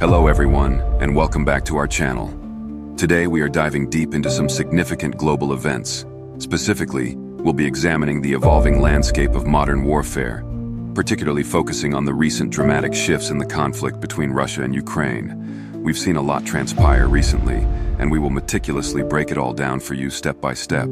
Hello everyone, and welcome back to our channel. Today we are diving deep into some significant global events. Specifically, we'll be examining the evolving landscape of modern warfare, particularly focusing on the recent dramatic shifts in the conflict between Russia and Ukraine. We've seen a lot transpire recently, and we will meticulously break it all down for you step by step.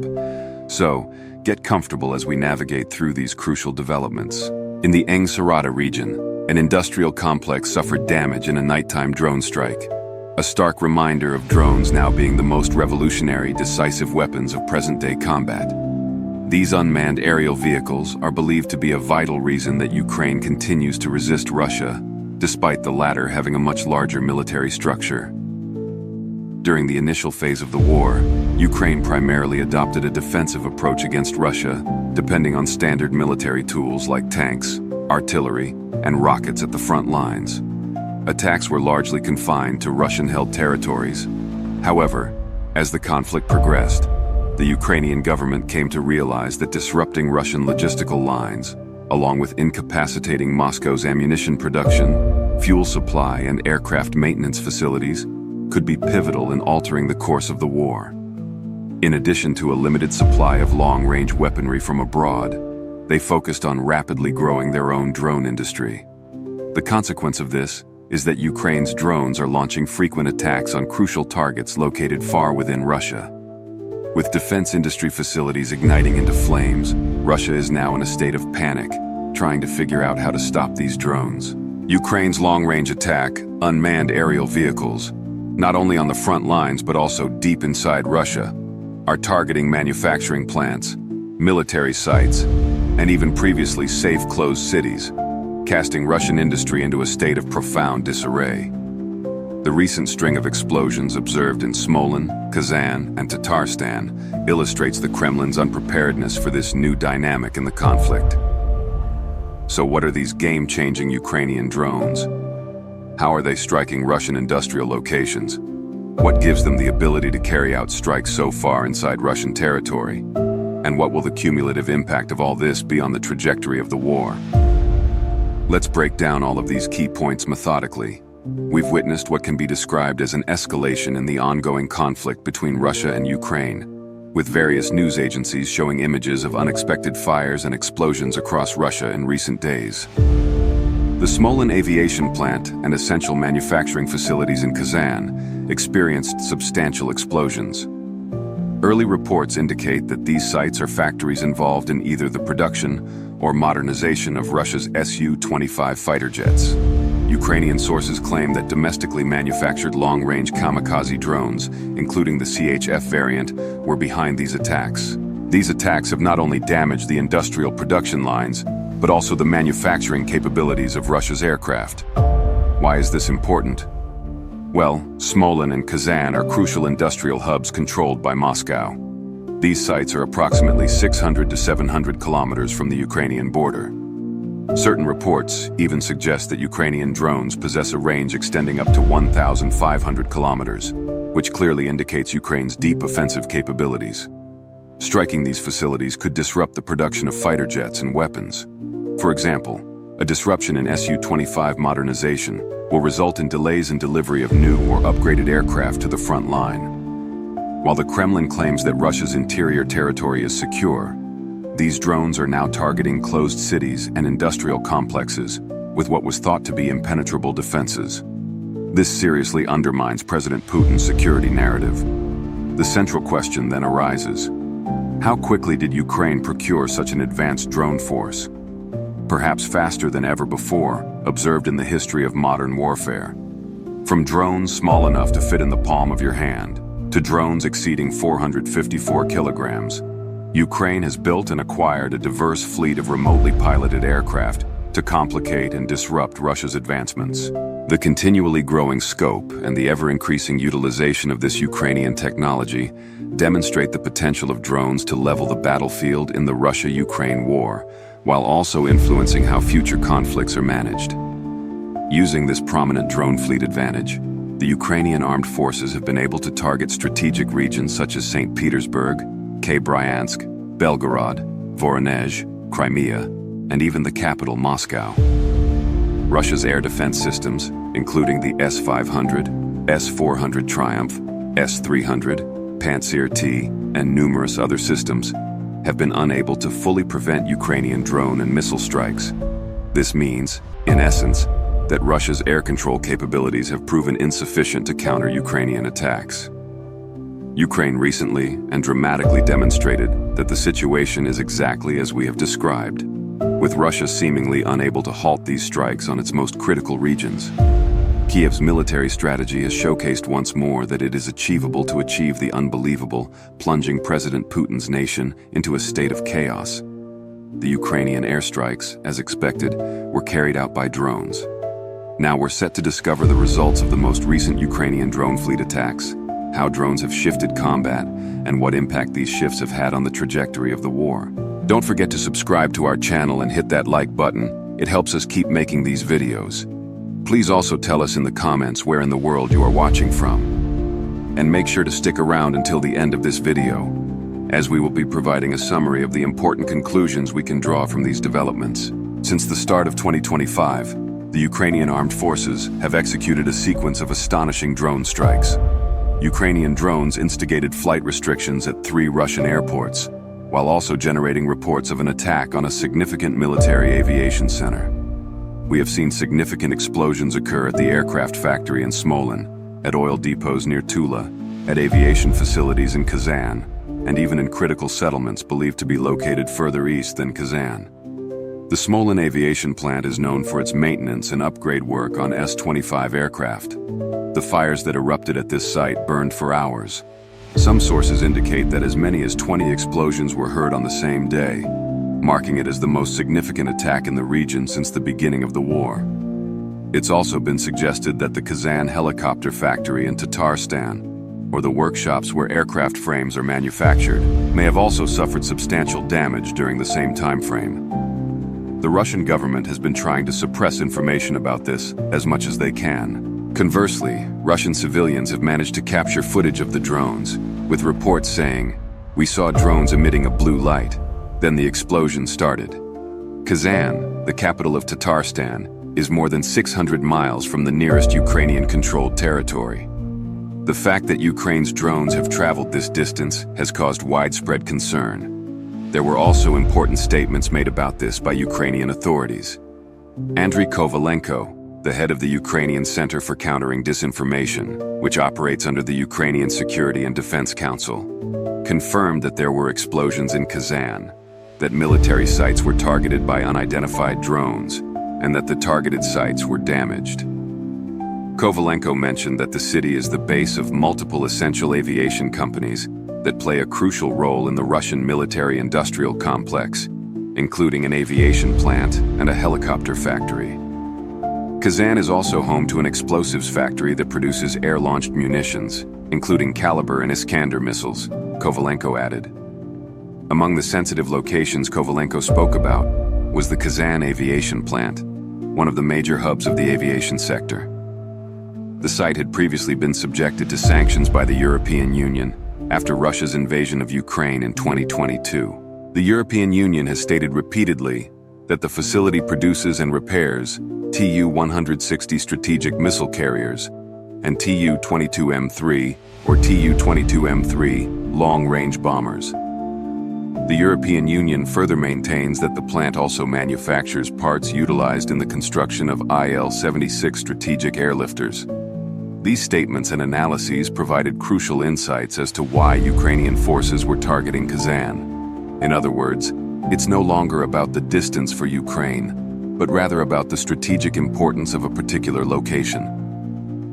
So, get comfortable as we navigate through these crucial developments. In the Sarata region, an industrial complex suffered damage in a nighttime drone strike. A stark reminder of drones now being the most revolutionary, decisive weapons of present-day combat. These unmanned aerial vehicles are believed to be a vital reason that Ukraine continues to resist Russia, despite the latter having a much larger military structure. During the initial phase of the war, Ukraine primarily adopted a defensive approach against Russia, depending on standard military tools like tanks, artillery, and rockets at the front lines. Attacks were largely confined to Russian-held territories. However, as the conflict progressed, the Ukrainian government came to realize that disrupting Russian logistical lines, along with incapacitating Moscow's ammunition production, fuel supply, and aircraft maintenance facilities, could be pivotal in altering the course of the war. In addition to a limited supply of long-range weaponry from abroad, they focused on rapidly growing their own drone industry. The consequence of this is that Ukraine's drones are launching frequent attacks on crucial targets located far within Russia. With defense industry facilities igniting into flames, Russia is now in a state of panic, trying to figure out how to stop these drones. Ukraine's long-range attack, unmanned aerial vehicles, not only on the front lines but also deep inside Russia, are targeting manufacturing plants, military sites, and even previously safe closed cities, casting Russian industry into a state of profound disarray. The recent string of explosions observed in Smolin, Kazan, and Tatarstan illustrates the Kremlin's unpreparedness for this new dynamic in the conflict. So what are these game-changing Ukrainian drones? How are they striking Russian industrial locations? What gives them the ability to carry out strikes so far inside Russian territory? And what will the cumulative impact of all this be on the trajectory of the war? Let's break down all of these key points methodically. We've witnessed what can be described as an escalation in the ongoing conflict between Russia and Ukraine, with various news agencies showing images of unexpected fires and explosions across Russia in recent days. The Smolin aviation plant and essential manufacturing facilities in Kazan experienced substantial explosions. Early reports indicate that these sites are factories involved in either the production or modernization of Russia's Su-25 fighter jets. Ukrainian sources claim that domestically manufactured long-range Kamikaze drones, including the CHF variant, were behind these attacks. These attacks have not only damaged the industrial production lines, but also the manufacturing capabilities of Russia's aircraft. Why is this important? Well, Smolin and Kazan are crucial industrial hubs controlled by Moscow. These sites are approximately 600 to 700 kilometers from the Ukrainian border. Certain reports even suggest that Ukrainian drones possess a range extending up to 1,500 kilometers, which clearly indicates Ukraine's deep offensive capabilities. Striking these facilities could disrupt the production of fighter jets and weapons. For example, a disruption in Su-25 modernization will result in delays in delivery of new or upgraded aircraft to the front line. While the Kremlin claims that Russia's interior territory is secure, these drones are now targeting closed cities and industrial complexes with what was thought to be impenetrable defenses. This seriously undermines President Putin's security narrative. The central question then arises: how quickly did Ukraine procure such an advanced drone force? Perhaps faster than ever before, observed in the history of modern warfare. From drones small enough to fit in the palm of your hand, to drones exceeding 454 kilograms, Ukraine has built and acquired a diverse fleet of remotely piloted aircraft to complicate and disrupt Russia's advancements. The continually growing scope and the ever-increasing utilization of this Ukrainian technology demonstrate the potential of drones to level the battlefield in the Russia-Ukraine war, while also influencing how future conflicts are managed. Using this prominent drone fleet advantage, the Ukrainian armed forces have been able to target strategic regions such as St. Petersburg, Bryansk, Belgorod, Voronezh, Crimea, and even the capital, Moscow. Russia's air defense systems, including the S-500, S-400 Triumph, S-300, Pantsir T, and numerous other systems, have been unable to fully prevent Ukrainian drone and missile strikes. This means, in essence, that Russia's air control capabilities have proven insufficient to counter Ukrainian attacks. Ukraine recently and dramatically demonstrated that the situation is exactly as we have described, with Russia seemingly unable to halt these strikes on its most critical regions. Kiev's military strategy has showcased once more that it is achievable to achieve the unbelievable, plunging President Putin's nation into a state of chaos. The Ukrainian airstrikes, as expected, were carried out by drones. Now we're set to discover the results of the most recent Ukrainian drone fleet attacks, how drones have shifted combat, and what impact these shifts have had on the trajectory of the war. Don't forget to subscribe to our channel and hit that like button. It helps us keep making these videos. Please also tell us in the comments where in the world you are watching from. And make sure to stick around until the end of this video, as we will be providing a summary of the important conclusions we can draw from these developments. Since the start of 2025, the Ukrainian armed forces have executed a sequence of astonishing drone strikes. Ukrainian drones instigated flight restrictions at 3 Russian airports, while also generating reports of an attack on a significant military aviation center. We have seen significant explosions occur at the aircraft factory in Smolin, at oil depots near Tula, at aviation facilities in Kazan, and even in critical settlements believed to be located further east than Kazan. The Smolin aviation plant is known for its maintenance and upgrade work on S-25 aircraft. The fires that erupted at this site burned for hours. Some sources indicate that as many as 20 explosions were heard on the same day, marking it as the most significant attack in the region since the beginning of the war. It's also been suggested that the Kazan helicopter factory in Tatarstan, or the workshops where aircraft frames are manufactured, may have also suffered substantial damage during the same time frame. The Russian government has been trying to suppress information about this as much as they can. Conversely, Russian civilians have managed to capture footage of the drones, with reports saying, "We saw drones emitting a blue light. Then the explosion started." Kazan, the capital of Tatarstan, is more than 600 miles from the nearest Ukrainian-controlled territory. The fact that Ukraine's drones have traveled this distance has caused widespread concern. There were also important statements made about this by Ukrainian authorities. Andriy Kovalenko, the head of the Ukrainian Center for Countering Disinformation, which operates under the Ukrainian Security and Defense Council, confirmed that there were explosions in Kazan, that military sites were targeted by unidentified drones, and that the targeted sites were damaged. Kovalenko mentioned that the city is the base of multiple essential aviation companies that play a crucial role in the Russian military-industrial complex, including an aviation plant and a helicopter factory. Kazan is also home to an explosives factory that produces air-launched munitions, including Caliber and Iskander missiles, Kovalenko added. Among the sensitive locations Kovalenko spoke about was the Kazan aviation plant, one of the major hubs of the aviation sector. The site had previously been subjected to sanctions by the European Union after Russia's invasion of Ukraine in 2022. The European Union has stated repeatedly that the facility produces and repairs Tu-160 strategic missile carriers and Tu-22M3 or Tu-22M3 long-range bombers. The European Union further maintains that the plant also manufactures parts utilized in the construction of Il-76 strategic airlifters. These statements and analyses provided crucial insights as to why Ukrainian forces were targeting Kazan. In other words, it's no longer about the distance for Ukraine, but rather about the strategic importance of a particular location.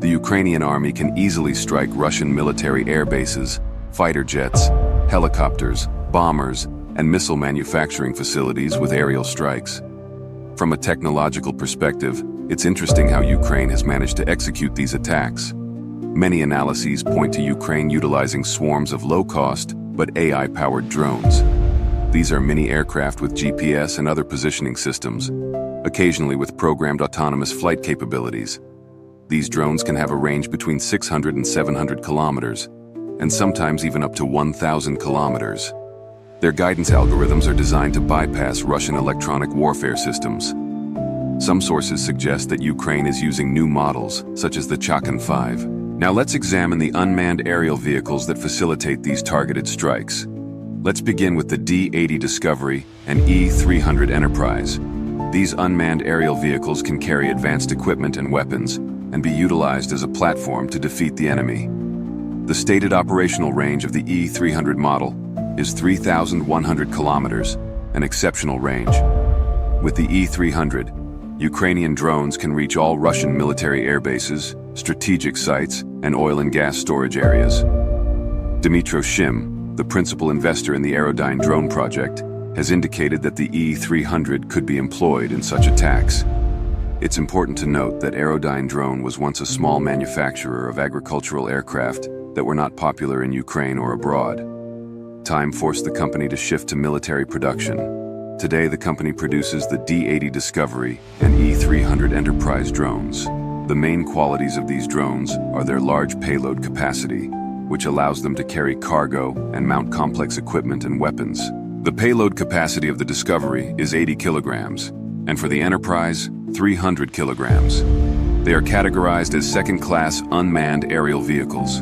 The Ukrainian army can easily strike Russian military air bases, fighter jets, helicopters, bombers, and missile manufacturing facilities with aerial strikes. From a technological perspective, it's interesting how Ukraine has managed to execute these attacks. Many analyses point to Ukraine utilizing swarms of low-cost but AI-powered drones. These are mini aircraft with GPS and other positioning systems, occasionally with programmed autonomous flight capabilities. These drones can have a range between 600 and 700 kilometers, and sometimes even up to 1,000 kilometers. Their guidance algorithms are designed to bypass Russian electronic warfare systems. Some sources suggest that Ukraine is using new models, such as the Chakan 5. Now let's examine the unmanned aerial vehicles that facilitate these targeted strikes. Let's begin with the D-80 Discovery and E-300 Enterprise. These unmanned aerial vehicles can carry advanced equipment and weapons and be utilized as a platform to defeat the enemy. The stated operational range of the E-300 model is 3,100 kilometers, an exceptional range. With the E-300, Ukrainian drones can reach all Russian military air bases, strategic sites, and oil and gas storage areas. Dmytro Shim, the principal investor in the Aerodyne drone project, has indicated that the E-300 could be employed in such attacks. It's important to note that Aerodyne Drone was once a small manufacturer of agricultural aircraft that were not popular in Ukraine or abroad. Time forced the company to shift to military production. Today, the company produces the D-80 Discovery and E-300 Enterprise drones. The main qualities of these drones are their large payload capacity, which allows them to carry cargo and mount complex equipment and weapons. The payload capacity of the Discovery is 80 kilograms, and for the Enterprise, 300 kilograms. They are categorized as second-class unmanned aerial vehicles.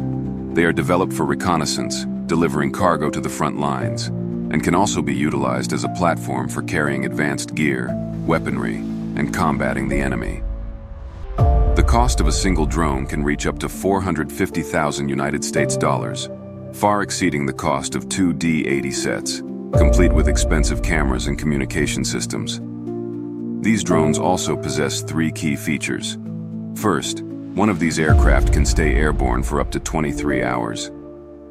They are developed for reconnaissance, delivering cargo to the front lines, and can also be utilized as a platform for carrying advanced gear, weaponry, and combating the enemy. The cost of a single drone can reach up to $450,000 United States dollars, far exceeding the cost of 2 D-80 sets, complete with expensive cameras and communication systems. These drones also possess 3 key features. First, one of these aircraft can stay airborne for up to 23 hours.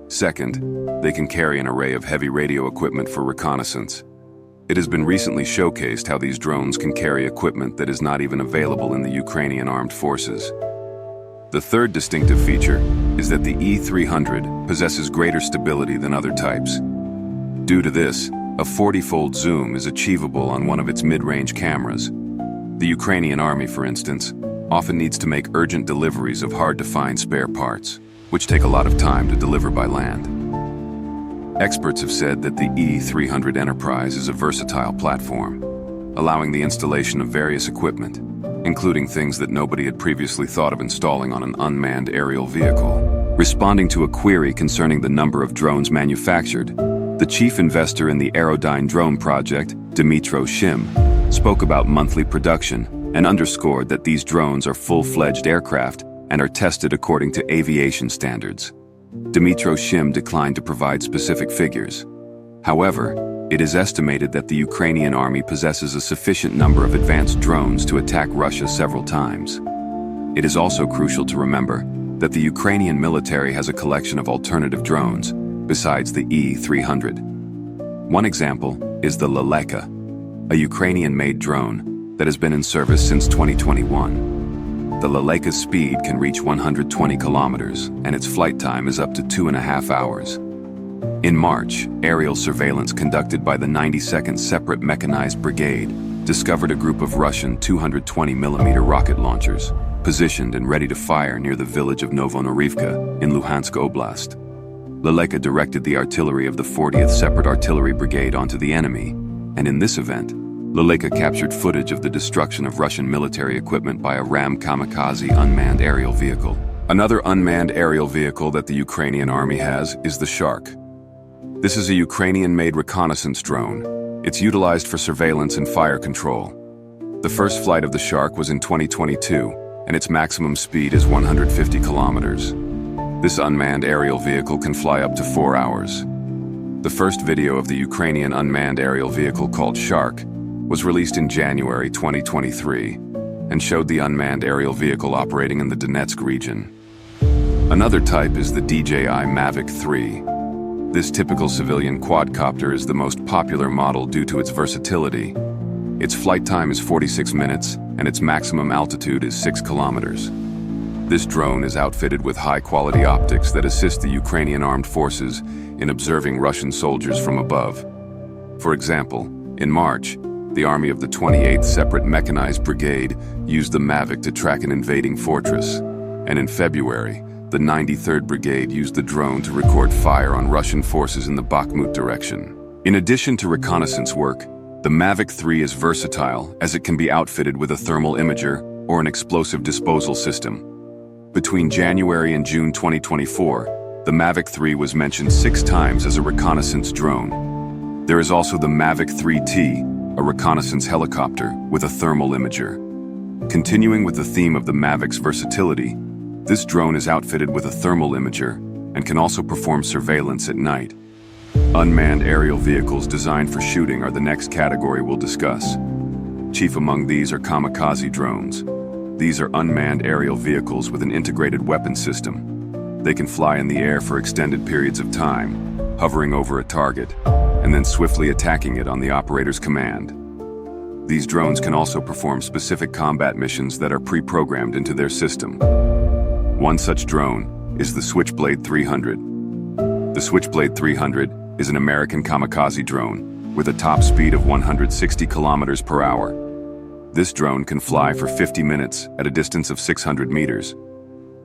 Second, they can carry an array of heavy radio equipment for reconnaissance. It has been recently showcased how these drones can carry equipment that is not even available in the Ukrainian armed forces. The third distinctive feature is that the E-300 possesses greater stability than other types. Due to this, a 40-fold zoom is achievable on one of its mid-range cameras. The Ukrainian army, for instance, often needs to make urgent deliveries of hard-to-find spare parts, which take a lot of time to deliver by land. Experts have said that the E-300 Enterprise is a versatile platform, allowing the installation of various equipment, including things that nobody had previously thought of installing on an unmanned aerial vehicle. Responding to a query concerning the number of drones manufactured, the chief investor in the Aerodyne drone project, Dmytro Shim, spoke about monthly production and underscored that these drones are full-fledged aircraft and are tested according to aviation standards. Dmytro Shim declined to provide specific figures. However, it is estimated that the Ukrainian army possesses a sufficient number of advanced drones to attack Russia several times. It is also crucial to remember that the Ukrainian military has a collection of alternative drones besides the E-300. One example is the Leleka, a Ukrainian-made drone that has been in service since 2021. The Leleka's speed can reach 120 kilometers, and its flight time is up to 2.5 hours. In March, aerial surveillance conducted by the 92nd Separate Mechanized Brigade discovered a group of Russian 220mm rocket launchers, positioned and ready to fire near the village of Novonorivka in Luhansk Oblast. Leleka directed the artillery of the 40th Separate Artillery Brigade onto the enemy, and in this event, Leleka captured footage of the destruction of Russian military equipment by a Ram Kamikaze unmanned aerial vehicle. Another unmanned aerial vehicle that the Ukrainian army has is the Shark. This is a Ukrainian-made reconnaissance drone. It's utilized for surveillance and fire control. The first flight of the Shark was in 2022, and its maximum speed is 150 kilometers. This unmanned aerial vehicle can fly up to 4 hours. The first video of the Ukrainian unmanned aerial vehicle called Shark was released in January 2023 and showed the unmanned aerial vehicle operating in the Donetsk region. Another type is the DJI Mavic 3. This typical civilian quadcopter is the most popular model due to its versatility. Its flight time is 46 minutes, and its maximum altitude is 6 kilometers. This drone is outfitted with high-quality optics that assist the Ukrainian armed forces in observing Russian soldiers from above. For example, in March, the army of the 28th Separate Mechanized Brigade used the Mavic to track an invading fortress, and in February, the 93rd Brigade used the drone to record fire on Russian forces in the Bakhmut direction. In addition to reconnaissance work, The Mavic 3 is versatile as it can be outfitted with a thermal imager or an explosive disposal system. Between January and June 2024, the Mavic 3 was mentioned 6 times as a reconnaissance drone. There is also the Mavic 3T, a reconnaissance helicopter with a thermal imager. Continuing with the theme of the Mavic's versatility, this drone is outfitted with a thermal imager and can also perform surveillance at night. Unmanned aerial vehicles designed for shooting are the next category we'll discuss. Chief among these are kamikaze drones. These are unmanned aerial vehicles with an integrated weapon system. They can fly in the air for extended periods of time, hovering over a target, and then swiftly attacking it on the operator's command. These drones can also perform specific combat missions that are pre-programmed into their system. One such drone is the Switchblade 300. The Switchblade 300 is an American kamikaze drone with a top speed of 160 kilometers per hour. This drone can fly for 50 minutes at a distance of 600 meters.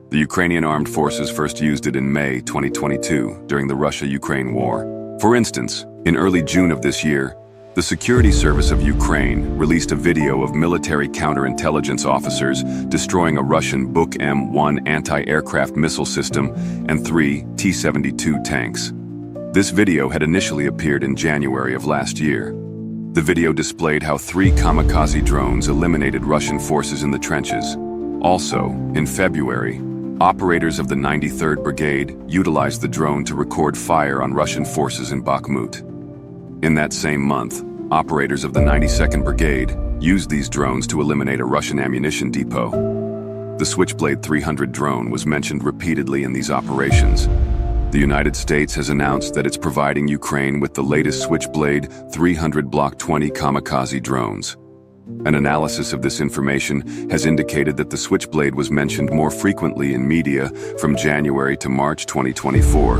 The Ukrainian Armed Forces first used it in May 2022 during the Russia-Ukraine war. For instance, in early June of this year, the Security Service of Ukraine released a video of military counterintelligence officers destroying a Russian Buk M1 anti-aircraft missile system and 3 T-72 tanks. This video had initially appeared in January of last year. The video displayed how 3 kamikaze drones eliminated Russian forces in the trenches. Also, in February, operators of the 93rd Brigade utilized the drone to record fire on Russian forces in Bakhmut. In that same month, operators of the 92nd Brigade used these drones to eliminate a Russian ammunition depot. The Switchblade 300 drone was mentioned repeatedly in these operations. The United States has announced that it's providing Ukraine with the latest Switchblade 300 Block 20 kamikaze drones. An analysis of this information has indicated that the Switchblade was mentioned more frequently in media from January to March 2024.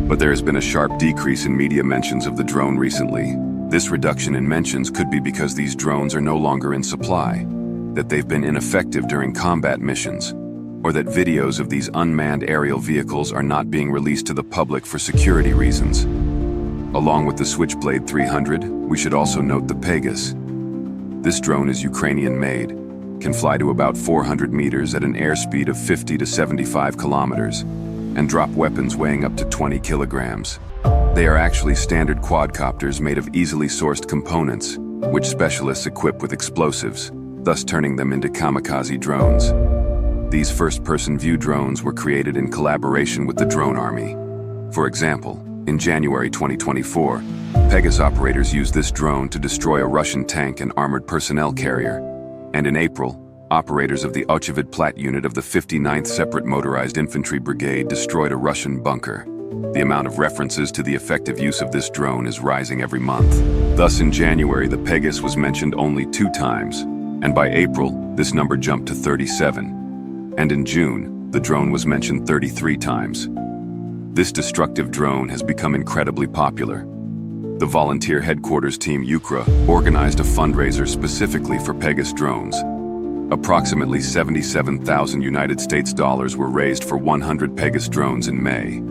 But there has been a sharp decrease in media mentions of the drone recently. This reduction in mentions could be because these drones are no longer in supply, that they've been ineffective during combat missions, or that videos of these unmanned aerial vehicles are not being released to the public for security reasons. Along with the Switchblade 300, we should also note the Pegasus. This drone is Ukrainian-made, can fly to about 400 meters at an airspeed of 50 to 75 kilometers, and drop weapons weighing up to 20 kilograms. They are actually standard quadcopters made of easily sourced components, which specialists equip with explosives, thus turning them into kamikaze drones. These first-person view drones were created in collaboration with the drone army. For example, in January 2024, Pegasus operators used this drone to destroy a Russian tank and armored personnel carrier. And in April, operators of the Ochevod Plat unit of the 59th Separate Motorized Infantry Brigade destroyed a Russian bunker. The amount of references to the effective use of this drone is rising every month. Thus, in January, the Pegasus was mentioned only 2 times, and by April, this number jumped to 37. And in June, the drone was mentioned 33 times. This destructive drone has become incredibly popular. The volunteer headquarters team UKRA organized a fundraiser specifically for Pegasus drones. Approximately 77,000 United States dollars were raised for 100 Pegasus drones in May.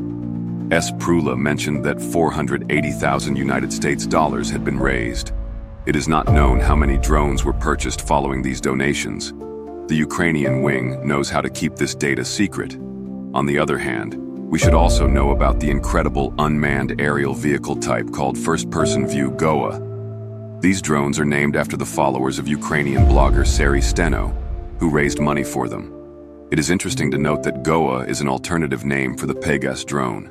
S. Prula mentioned that 480,000 United States dollars had been raised. It is not known how many drones were purchased following these donations. The Ukrainian wing knows how to keep this data secret. On the other hand, we should also know about the incredible unmanned aerial vehicle type called first-person view GOA. These drones are named after the followers of Ukrainian blogger Seri Steno, who raised money for them. It is interesting to note that GOA is an alternative name for the Pegasus drone.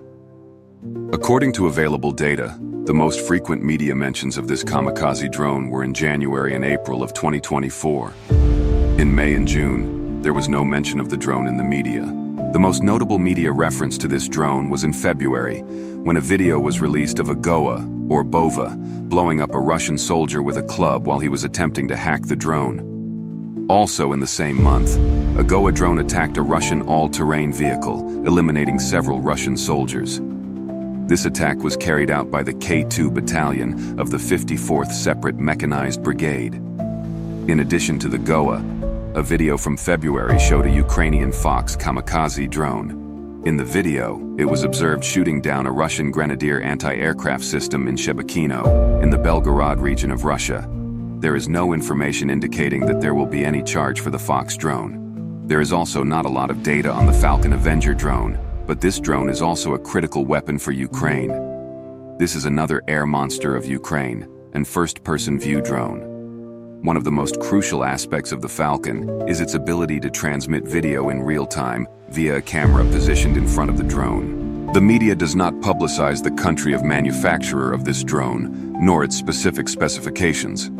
According to available data, the most frequent media mentions of this kamikaze drone were in January and April of 2024. In May and June, there was no mention of the drone in the media. The most notable media reference to this drone was in February, when a video was released of a GOA, or BOVA, blowing up a Russian soldier with a club while he was attempting to hack the drone. Also in the same month, a GOA drone attacked a Russian all-terrain vehicle, eliminating several Russian soldiers. This attack was carried out by the K2 Battalion of the 54th Separate Mechanized Brigade. In addition to the GOA, a video from February showed a Ukrainian Fox kamikaze drone. In the video, it was observed shooting down a Russian Grenadier anti-aircraft system in Shebekino, in the Belgorod region of Russia. There is no information indicating that there will be any charge for the Fox drone. There is also not a lot of data on the Falcon Avenger drone, but this drone is also a critical weapon for Ukraine. This is another air monster of Ukraine, and first-person view drone. One of the most crucial aspects of the Falcon is its ability to transmit video in real time via a camera positioned in front of the drone. The media does not publicize the country of manufacturer of this drone, nor its specific specifications.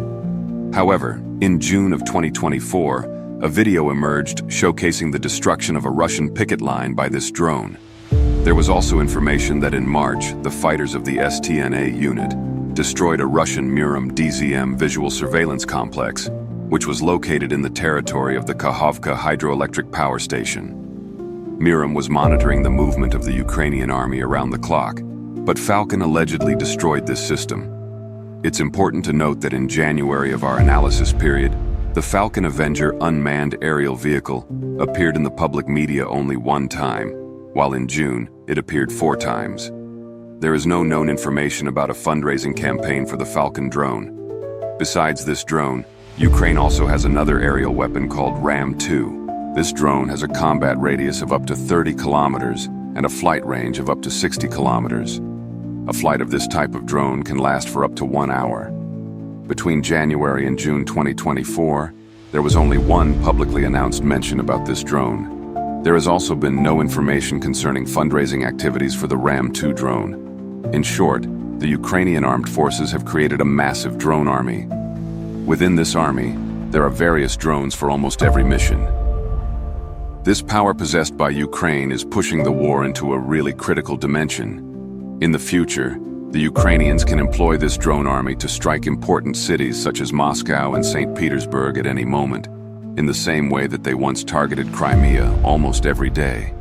However, in June of 2024, a video emerged showcasing the destruction of a Russian picket line by this drone. There was also information that in March, the fighters of the STNA unit destroyed a Russian Murom DZM visual surveillance complex, which was located in the territory of the Kakhovka hydroelectric power station. Murom was monitoring the movement of the Ukrainian army around the clock, but Falcon allegedly destroyed this system. It's important to note that in January of our analysis period, the Falcon Avenger unmanned aerial vehicle appeared in the public media only one time, while in June, it appeared 4 times. There is no known information about a fundraising campaign for the Falcon drone. Besides this drone, Ukraine also has another aerial weapon called Ram-2. This drone has a combat radius of up to 30 kilometers and a flight range of up to 60 kilometers. A flight of this type of drone can last for up to 1 hour. Between January and June 2024, there was only one publicly announced mention about this drone. There has also been no information concerning fundraising activities for the Ram-2 drone. In short, the Ukrainian armed forces have created a massive drone army. Within this army, there are various drones for almost every mission. This power possessed by Ukraine is pushing the war into a really critical dimension. In the future, the Ukrainians can employ this drone army to strike important cities such as Moscow and St. Petersburg at any moment, in the same way that they once targeted Crimea almost every day.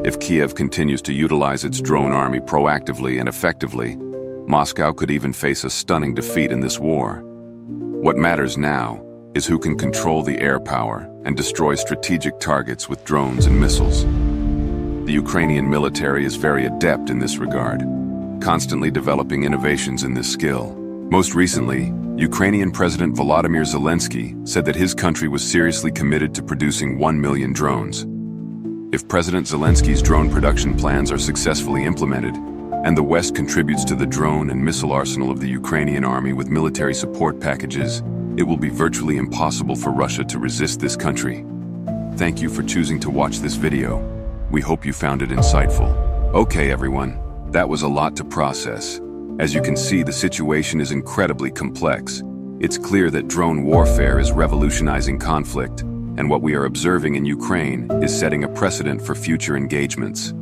If Kiev continues to utilize its drone army proactively and effectively, Moscow could even face a stunning defeat in this war. What matters now is who can control the air power and destroy strategic targets with drones and missiles. The Ukrainian military is very adept in this regard, constantly developing innovations in this skill. Most recently, Ukrainian President Volodymyr Zelensky said that his country was seriously committed to producing 1 million drones. If President Zelensky's drone production plans are successfully implemented, and the West contributes to the drone and missile arsenal of the Ukrainian army with military support packages, it will be virtually impossible for Russia to resist this country. Thank you for choosing to watch this video. We hope you found it insightful. Okay, everyone, that was a lot to process. As you can see, the situation is incredibly complex. It's clear that drone warfare is revolutionizing conflict, and what we are observing in Ukraine is setting a precedent for future engagements.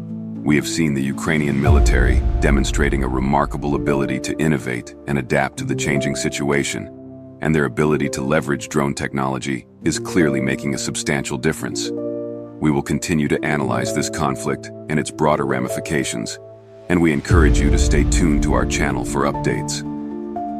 We have seen the Ukrainian military demonstrating a remarkable ability to innovate and adapt to the changing situation, and their ability to leverage drone technology is clearly making a substantial difference. We will continue to analyze this conflict and its broader ramifications, and we encourage you to stay tuned to our channel for updates.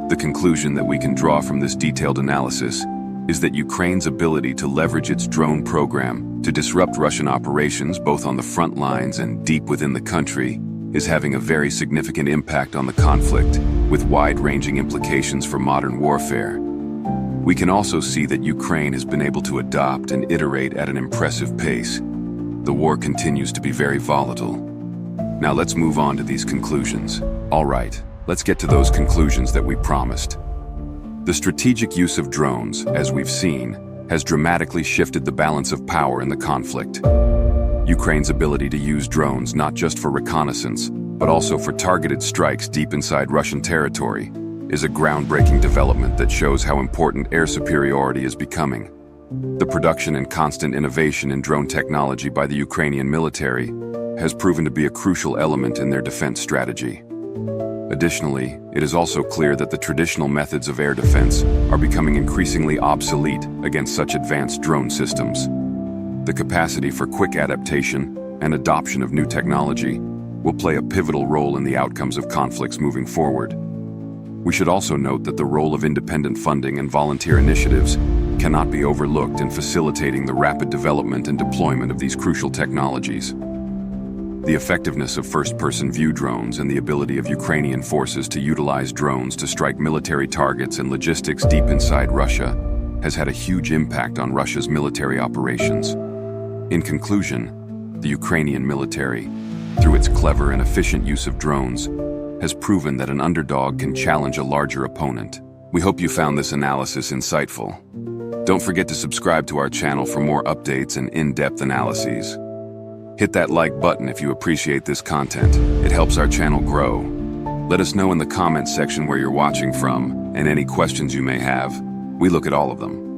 The conclusion that we can draw from this detailed analysis is that Ukraine's ability to leverage its drone program to disrupt Russian operations both on the front lines and deep within the country is having a very significant impact on the conflict, with wide-ranging implications for modern warfare. We can also see that Ukraine has been able to adopt and iterate at an impressive pace. The war continues to be very volatile. Now let's move on to these conclusions. All right, let's get to those conclusions that we promised. The strategic use of drones, as we've seen, has dramatically shifted the balance of power in the conflict. Ukraine's ability to use drones not just for reconnaissance, but also for targeted strikes deep inside Russian territory, is a groundbreaking development that shows how important air superiority is becoming. The production and constant innovation in drone technology by the Ukrainian military has proven to be a crucial element in their defense strategy. Additionally, it is also clear that the traditional methods of air defense are becoming increasingly obsolete against such advanced drone systems. The capacity for quick adaptation and adoption of new technology will play a pivotal role in the outcomes of conflicts moving forward. We should also note that the role of independent funding and volunteer initiatives cannot be overlooked in facilitating the rapid development and deployment of these crucial technologies. The effectiveness of first-person view drones and the ability of Ukrainian forces to utilize drones to strike military targets and logistics deep inside Russia has had a huge impact on Russia's military operations. In conclusion, the Ukrainian military, through its clever and efficient use of drones, has proven that an underdog can challenge a larger opponent. We hope you found this analysis insightful. Don't forget to subscribe to our channel for more updates and in-depth analyses. Hit that like button if you appreciate this content. It helps our channel grow. Let us know in the comments section where you're watching from and any questions you may have. We look at all of them.